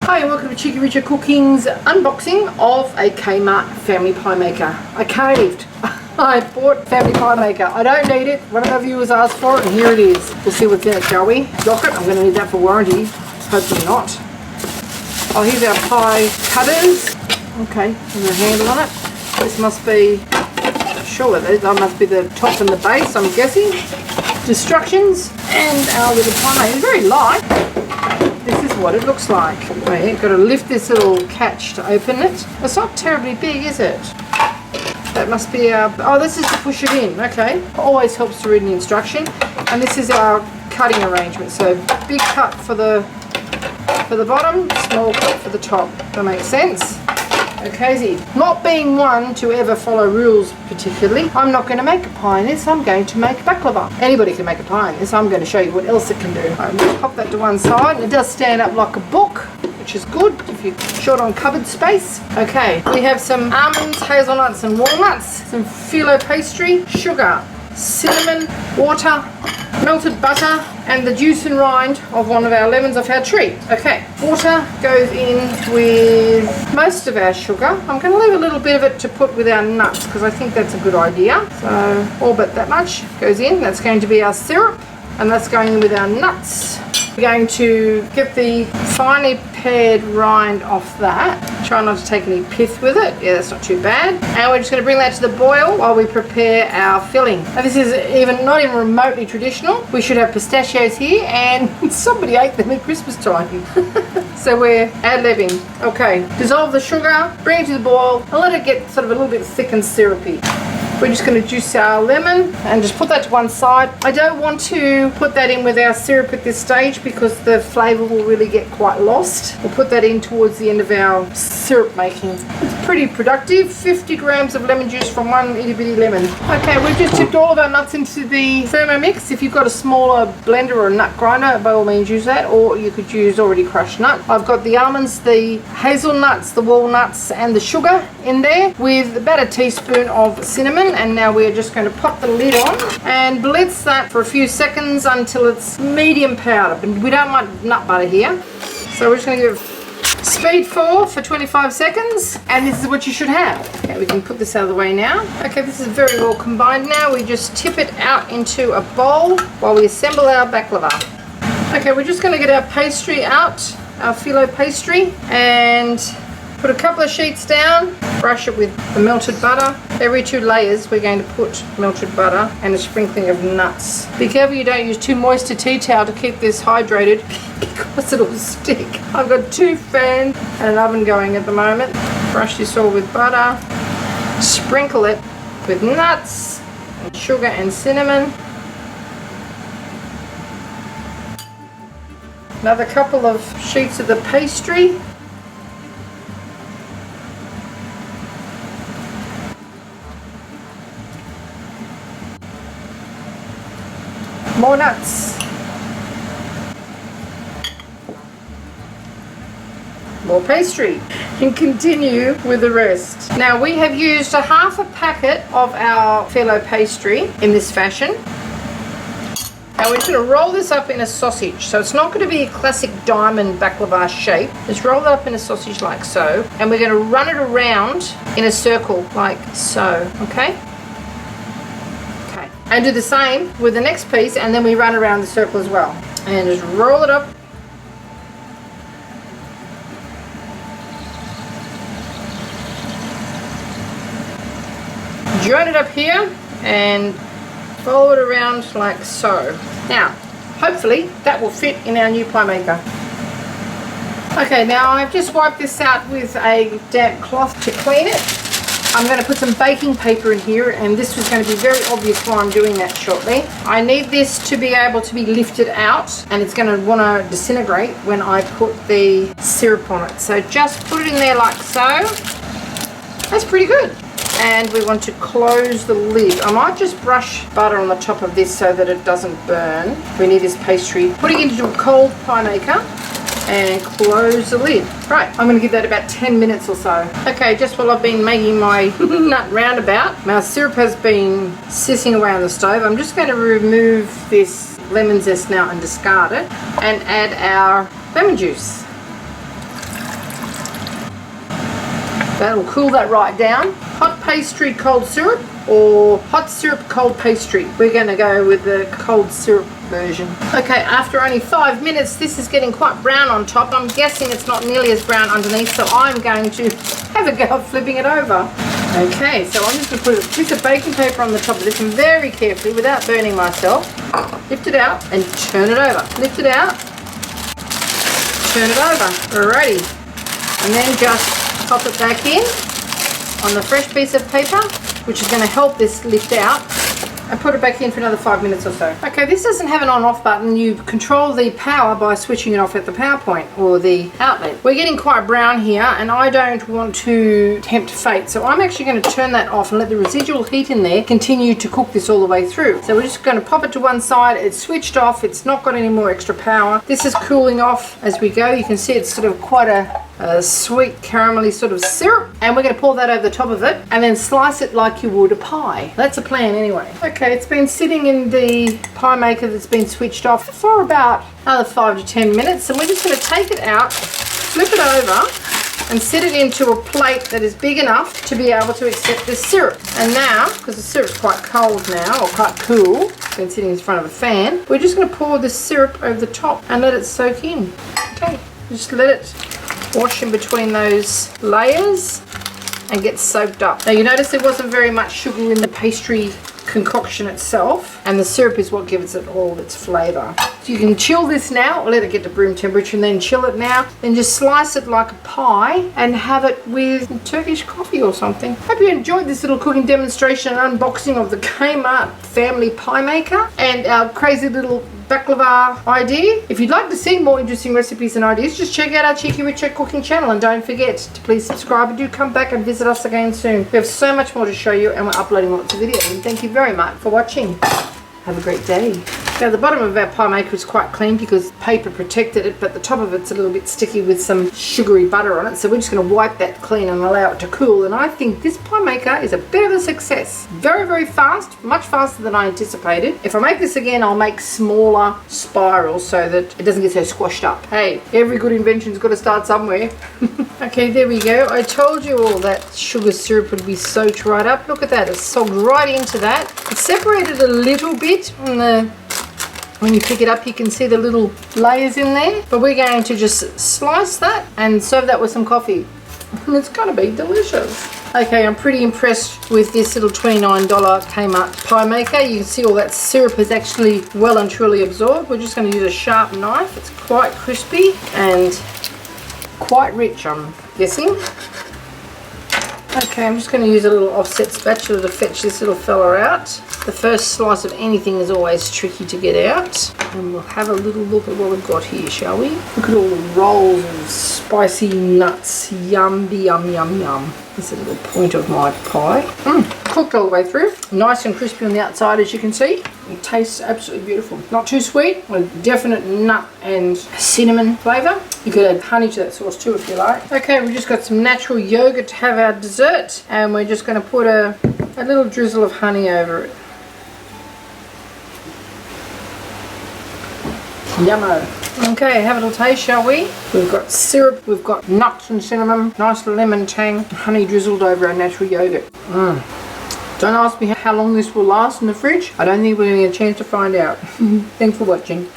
Hi and welcome to Cheeky Richard Cooking's unboxing of a Kmart Family Pie Maker. I caved. I bought Family Pie Maker. I don't need it. One of our viewers asked for it and here it is. We'll see what's in it, shall we? Rocket, I'm going to need that for warranty. Hopefully not. Oh, here's our pie cutters. Okay, there's a handle on it. This must be, surely that must be the top and the base, I'm guessing. Instructions and our little pie maker. It's very light. This is what it looks like. Wait, got to lift this little catch to open it. It's not terribly big, is it? That must be our, oh, this is to push it in. Okay, always helps to read an instruction. And this is our cutting arrangement. So big cut for the bottom, small cut for the top. That makes sense. Okay, not being one to ever follow rules particularly, I'm not going to make a pie in this, I'm going to make baklava. Anybody can make a pie in this, I'm going to show you what else it can do. I'm going to pop that to one side, and it does stand up like a book, which is good if you're short on cupboard space. Okay, we have some almonds, hazelnuts and walnuts, some phyllo pastry, sugar, cinnamon, water, melted butter, and the juice and rind of one of our lemons off our tree. Okay, water goes in with most of our sugar. I'm going to leave a little bit of it to put with our nuts because I think that's a good idea. So all but that much goes in. That's going to be our syrup, and that's going in with our nuts. We're going to get the finely pared rind off that. Try not to take any pith with it. Yeah, that's not too bad. And we're just going to bring that to the boil while we prepare our filling. Now this is not even remotely traditional. We should have pistachios here, and somebody ate them at Christmas time. So we're ad-libbing. Okay, dissolve the sugar, bring it to the boil, and let it get sort of a little bit thick and syrupy. We're just going to juice our lemon and just put that to one side. I don't want to put that in with our syrup at this stage because the flavour will really get quite lost. We'll put that in towards the end of our syrup making. It's pretty productive. 50 grams of lemon juice from one itty bitty lemon. Okay, we've just tipped all of our nuts into the Thermomix. If you've got a smaller blender or a nut grinder, by all means use that, or you could use already crushed nut. I've got the almonds, the hazelnuts, the walnuts and the sugar in there with about a teaspoon of cinnamon. And now we're just going to pop the lid on and blitz that for a few seconds until it's medium powder. But we don't want nut butter here. So we're just going to give speed 4 for 25 seconds, and this is what you should have. Okay, we can put this out of the way now. Okay, this is very well combined now. We just tip it out into a bowl while we assemble our baklava. Okay, we're just going to get our pastry out, our phyllo pastry, and put a couple of sheets down, brush it with the melted butter. Every 2 layers we're going to put melted butter and a sprinkling of nuts. Be careful you don't use too moist a tea towel to keep this hydrated because it'll stick. I've got 2 fans and an oven going at the moment. Brush this all with butter, sprinkle it with nuts and sugar and cinnamon. Another couple of sheets of the pastry. More nuts. More pastry. And continue with the rest. Now we have used a half a packet of our phyllo pastry in this fashion. Now we're just going to roll this up in a sausage. So it's not going to be a classic diamond baklava shape. Just roll it up in a sausage like so. And we're going to run it around in a circle like so. Okay? And do the same with the next piece, and then we run around the circle as well. And just roll it up. Join it up here and follow it around like so. Now, hopefully that will fit in our new pie maker. Okay, now I've just wiped this out with a damp cloth to clean it. I'm going to put some baking paper in here, and this was going to be very obvious why I'm doing that shortly. I need this to be able to be lifted out, and it's going to want to disintegrate when I put the syrup on it. So just put it in there like so. That's pretty good. And we want to close the lid. I might just brush butter on the top of this so that it doesn't burn. We need this pastry. Putting it into a cold pie maker. And close the lid. Right, I'm going to give that about 10 minutes or so. Okay, just while I've been making my nut roundabout, my syrup has been sitting away on the stove. I'm just going to remove this lemon zest now and discard it and add our lemon juice. That'll cool that right down. Hot pastry, cold syrup, or hot syrup, cold pastry. We're going to go with the cold syrup version. Okay, after only 5 minutes, this is getting quite brown on top. I'm guessing it's not nearly as brown underneath, so I'm going to have a go at flipping it over. Okay, so I'm just going to put a piece of baking paper on the top of this and very carefully, without burning myself, lift it out and turn it over. Lift it out, turn it over. Alrighty. And then just pop it back in on the fresh piece of paper, which is going to help this lift out, and put it back in for another 5 minutes or so. Okay, this doesn't have an on-off button. You control the power by switching it off at the power point or the outlet. We're getting quite brown here, and I don't want to tempt fate, so I'm actually going to turn that off and let the residual heat in there continue to cook this all the way through. So we're just going to pop it to one side. It's switched off. It's not got any more extra power. This is cooling off as we go. You can see it's sort of quite a sweet caramelly sort of syrup, and we're going to pour that over the top of it and then slice it like you would a pie. That's a plan anyway. Okay, it's been sitting in the pie maker that's been switched off for about another 5 to 10 minutes, and we're just going to take it out, flip it over and set it into a plate that is big enough to be able to accept this syrup. And now, because the syrup's quite cold now, or quite cool, it's been sitting in front of a fan, we're just going to pour this syrup over the top and let it soak in. Okay, just let it wash in between those layers and get soaked up. Now you notice there wasn't very much sugar in the pastry concoction itself, and the syrup is what gives it all its flavour. So you can chill this now, or let it get to room temperature and then chill it now. Then just slice it like a pie and have it with Turkish coffee or something. Hope you enjoyed this little cooking demonstration and unboxing of the Kmart family pie maker and our crazy little baklava idea. If you'd like to see more interesting recipes and ideas, just check out our Cheeky Richo cooking channel, and don't forget to please subscribe and do come back and visit us again soon. We have so much more to show you, and we're uploading lots of videos. And thank you very much for watching. Have a great day. Now the bottom of our pie maker is quite clean because paper protected it, but the top of it's a little bit sticky with some sugary butter on it, so we're just going to wipe that clean and allow it to cool. And I think this pie maker is a bit of a success. Very, very fast, much faster than I anticipated. If I make this again, I'll make smaller spirals so that it doesn't get so squashed up. Hey, every good invention's got to start somewhere. Okay, there we go. I told you all that sugar syrup would be soaked right up. Look at that, it's soaked right into that. It's separated a little bit on the... When you pick it up, you can see the little layers in there. But we're going to just slice that and serve that with some coffee. And it's going to be delicious. Okay, I'm pretty impressed with this little $29 Kmart pie maker. You can see all that syrup is actually well and truly absorbed. We're just going to use a sharp knife. It's quite crispy and quite rich, I'm guessing. Okay, I'm just going to use a little offset spatula to fetch this little fella out. The first slice of anything is always tricky to get out. And we'll have a little look at what we've got here, shall we? Look at all the rolls of spicy nuts. Yum, yum, yum, yum. That's a little point of my pie. Cooked all the way through. Nice and crispy on the outside, as you can see. It tastes absolutely beautiful. Not too sweet, with definite nut and cinnamon flavour. You could add honey to that sauce too if you like. Okay, we've just got some natural yogurt to have our dessert, and we're just going to put a little drizzle of honey over it. Yummo. Okay, have a little taste, shall we? We've got syrup, we've got nuts and cinnamon, nice lemon tang, honey drizzled over our natural yogurt. Don't ask me how long this will last in the fridge. I don't think we're going to get a chance to find out. Thanks for watching.